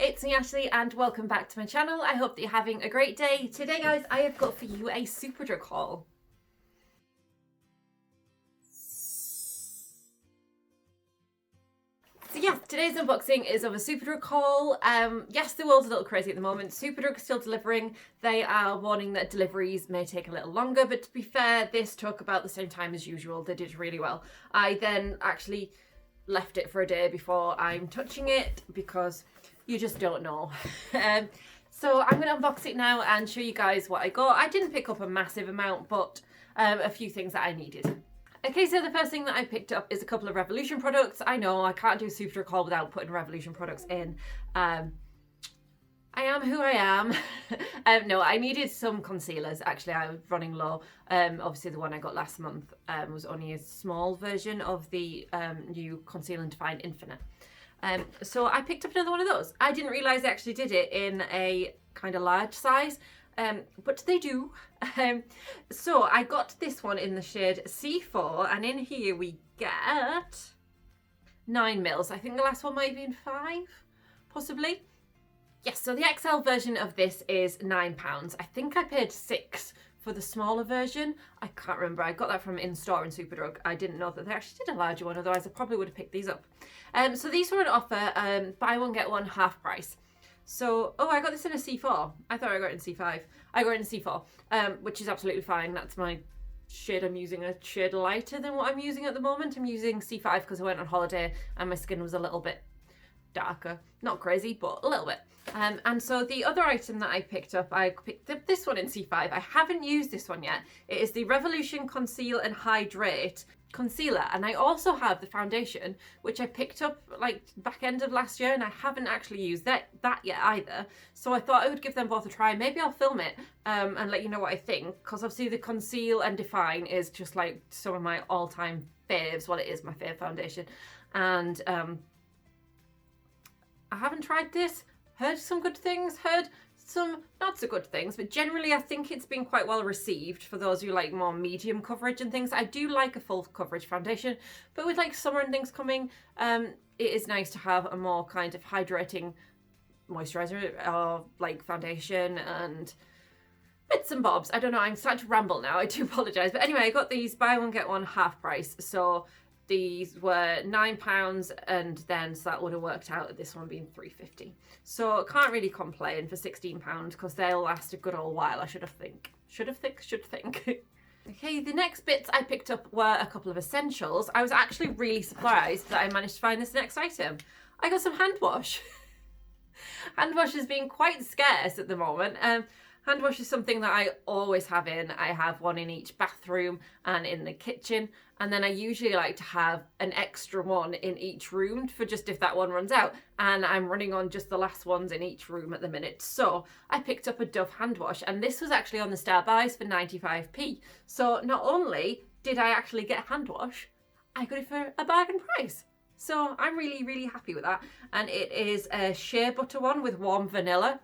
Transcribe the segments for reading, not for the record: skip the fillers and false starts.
it's me Ashley and welcome back to my channel. I hope that you're having a great day. Today guys, I have got for you a Superdrug haul. So yeah, today's unboxing is of a Superdrug haul. Yes, the world's a little crazy at the moment. Superdrug is still delivering. They are warning that deliveries may take a little longer, but to be fair, this took about the same time as usual. They did really well. I then actually left it for a day before I'm touching it because you just don't know. So I'm going to unbox it now and show you guys what I got. I didn't pick up a massive amount, but a few things that I needed. Okay, so the first thing that I picked up is a couple of Revolution products. I know I can't do a Superdrug haul without putting Revolution products in. I am who I am. No, I needed some concealers. Actually, I was running low. Obviously, the one I got last month was only a small version of the new Conceal and Define Infinite. So I picked up another one of those. I didn't realise they actually did it in a kind of large size. But they do. So I got this one in the shade C4, and in here we get 9 mils. I think the last one might have been 5, possibly. Yes, so the XL version of this is £9. I think I paid 6 for the smaller version. I can't remember. I got that from in-store in Superdrug. I didn't know that they actually did a larger one, otherwise I probably would have picked these up. So these were on offer, buy one, get one, half price. So, oh, I got this in a C4. I thought I got it in C5. I got it in C4, which is absolutely fine. That's my shade I'm using, a shade lighter than what I'm using at the moment. I'm using C5 because I went on holiday and my skin was a little bit darker. Not crazy, but a little bit. And so the other item that I picked up this one in C5. I haven't used this one yet. It is the Revolution Conceal and Hydrate concealer, and I also have the foundation, which I picked up like back end of last year, and I haven't actually used that yet either. So I thought I would give them both a try. Maybe I'll film it and let you know what I think, because obviously the Conceal and Define is just like some of my all-time faves. Well, it is my fave foundation, and I haven't tried this. Heard some good things, heard some not so good things, but generally I think it's been quite well received for those who like more medium coverage and things. I do like a full coverage foundation, but with like summer and things coming, it is nice to have a more kind of hydrating moisturizer or like foundation and bits and bobs. I don't know, I'm starting to ramble now, I do apologise. But anyway, I got these buy one get one half price. So these were £9, and then so that would have worked out at this one being £3.50. So can't really complain for £16 because they'll last a good old while. I should think. Okay, the next bits I picked up were a couple of essentials. I was actually really surprised that I managed to find this next item. I got some hand wash. Hand wash has been quite scarce at the moment. Hand wash is something that I always have in. I have one in each bathroom and in the kitchen. And then I usually like to have an extra one in each room for just if that one runs out. And I'm running on just the last ones in each room at the minute. So I picked up a Dove hand wash, and this was actually on the Star Buys for 95p. So not only did I actually get a hand wash, I got it for a bargain price. So I'm really, really happy with that. And it is a shea butter one with warm vanilla.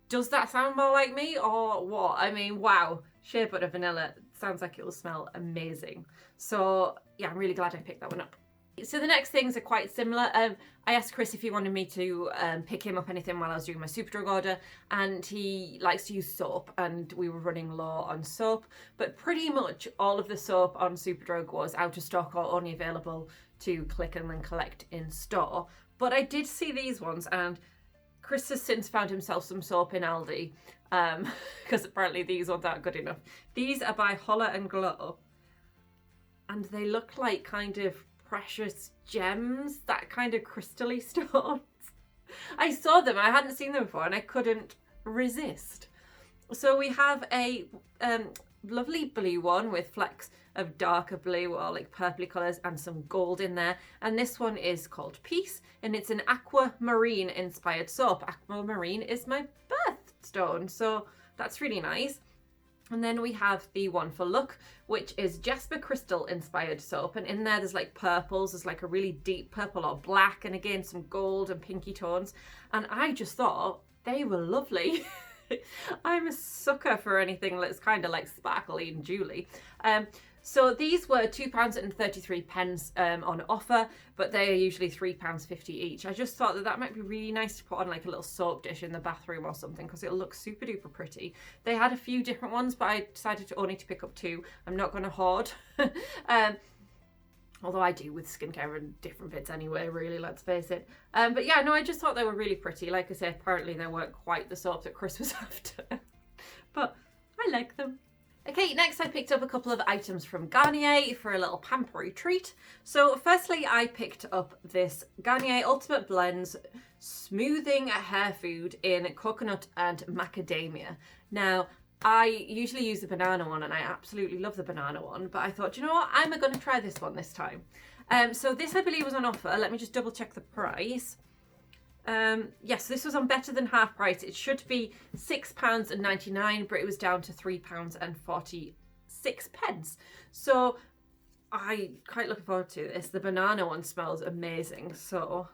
Does that sound more like me or what? I mean, wow, shea butter vanilla sounds like it will smell amazing. So yeah, I'm really glad I picked that one up. So the next things are quite similar. I asked Chris if he wanted me to pick him up anything while I was doing my Superdrug order, and he likes to use soap, and we were running low on soap, but pretty much all of the soap on Superdrug was out of stock or only available to click and then collect in store. But I did see these ones, and Chris has since found himself some soap in Aldi, because apparently these ones aren't good enough. These are by Holler & Glow, and they look like kind of precious gems, that kind of crystally stones. I saw them, I hadn't seen them before, and I couldn't resist. So we have a lovely blue one with flecks of darker blue or like purpley colours and some gold in there, and this one is called Peace, and it's an aquamarine inspired soap. Aquamarine is my birthstone, so that's really nice. And then we have the one for Look, which is Jasper Crystal inspired soap, and in there there's like purples, there's like a really deep purple or black, and again some gold and pinky tones, and I just thought they were lovely. I'm a sucker for anything that's kind of like sparkly and jewelly. So these were £2.33 on offer, but they are usually £3.50 each. I just thought that that might be really nice to put on like a little soap dish in the bathroom or something, because it'll look super duper pretty. They had a few different ones, but I decided to only to pick up 2. I'm not going to hoard. Although I do with skincare and different bits anyway, really, let's face it. But yeah, no, I just thought they were really pretty. Like I say, apparently they weren't quite the soap that Chris was after. But I like them. Okay, next I picked up a couple of items from Garnier for a little pampery treat. So firstly, I picked up this Garnier Ultimate Blends Smoothing Hair Food in coconut and macadamia. Now, I usually use the banana one and I absolutely love the banana one, but I thought, you know what, I'm going to try this one this time. So this I believe was on offer. Let me just double check the price. Yes, this was on better than half price. It should be £6.99, but it was down to £3.46. So I quite looking forward to this. The banana one smells amazing. So,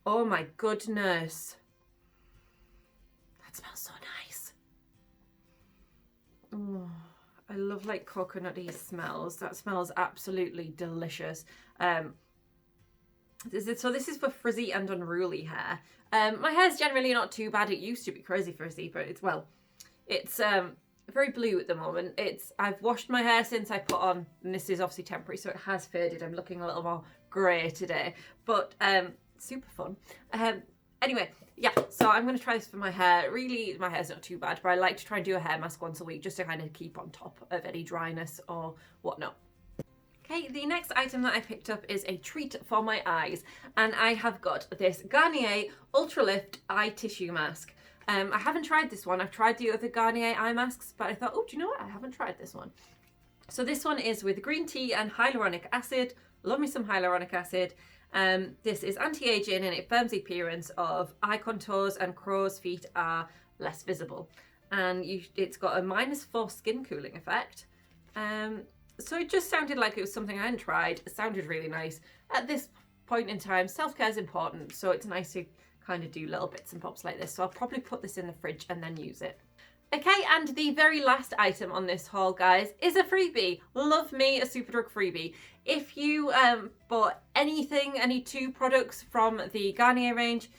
oh my goodness. That smells so nice. Oh, I love like coconutty smells. That smells absolutely delicious. So this is for frizzy and unruly hair. My hair's generally not too bad. It used to be crazy frizzy, but it's very blue at the moment. I've washed my hair since I put on, and this is obviously temporary, so it has faded. I'm looking a little more grey today, but super fun. Anyway, yeah, so I'm going to try this for my hair. Really, my hair's not too bad, but I like to try and do a hair mask once a week just to kind of keep on top of any dryness or whatnot. Okay, the next item that I picked up is a treat for my eyes, and I have got this Garnier Ultra Lift Eye Tissue Mask. I haven't tried this one. I've tried the other Garnier eye masks, but I thought, oh, do you know what? I haven't tried this one. So this one is with green tea and hyaluronic acid. Love me some hyaluronic acid. This is anti-aging and it firms the appearance of eye contours, and crow's feet are less visible. And it's got a -4 skin cooling effect. So it just sounded like it was something I hadn't tried. It sounded really nice. At this point in time, self-care is important, so it's nice to kind of do little bits and pops like this. So I'll probably put this in the fridge and then use it. Okay, and the very last item on this haul, guys, is a freebie. Love me a Superdrug freebie. If you bought anything, any 2 products from the Garnier range,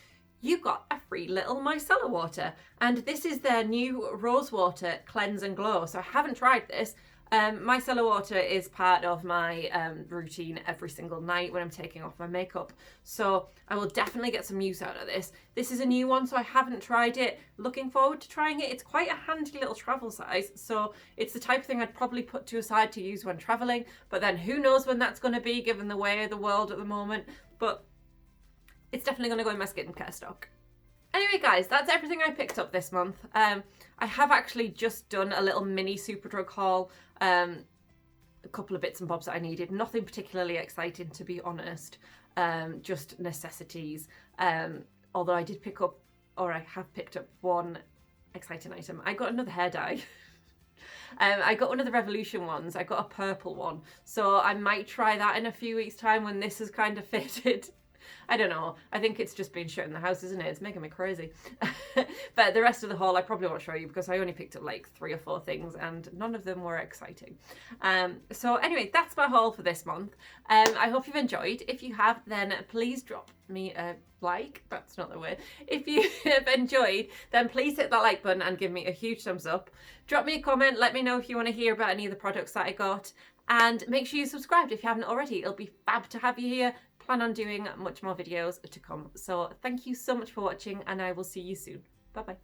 you got a free little micellar water. And this is their new Rose Water Cleanse and Glow. So I haven't tried this. Micellar water is part of my routine every single night when I'm taking off my makeup. So I will definitely get some use out of this. This is a new one, so I haven't tried it. Looking forward to trying it. It's quite a handy little travel size. So it's the type of thing I'd probably put to aside to use when traveling. But then who knows when that's going to be, given the way of the world at the moment. But it's definitely going to go in my skincare stock. Anyway, guys, that's everything I picked up this month. I have actually just done a little mini Superdrug haul. A couple of bits and bobs that I needed. Nothing particularly exciting, to be honest. Just necessities. Although I did pick up, or I have picked up one exciting item. I got another hair dye. I got one of the Revolution ones. I got a purple one. So I might try that in a few weeks' time when this is kind of fitted. I don't know. I think it's just been shut in the house, isn't it? It's making me crazy. But the rest of the haul I probably won't show you because I only picked up like 3 or 4 things and none of them were exciting. So anyway, that's my haul for this month. I hope you've enjoyed. If you have, then please drop me a like. That's not the word. If you have enjoyed, then please hit that like button and give me a huge thumbs up. Drop me a comment. Let me know if you want to hear about any of the products that I got. And make sure you subscribed if you haven't already. It'll be fab to have you here. Plan on doing much more videos to come. So thank you so much for watching and I will see you soon. Bye bye.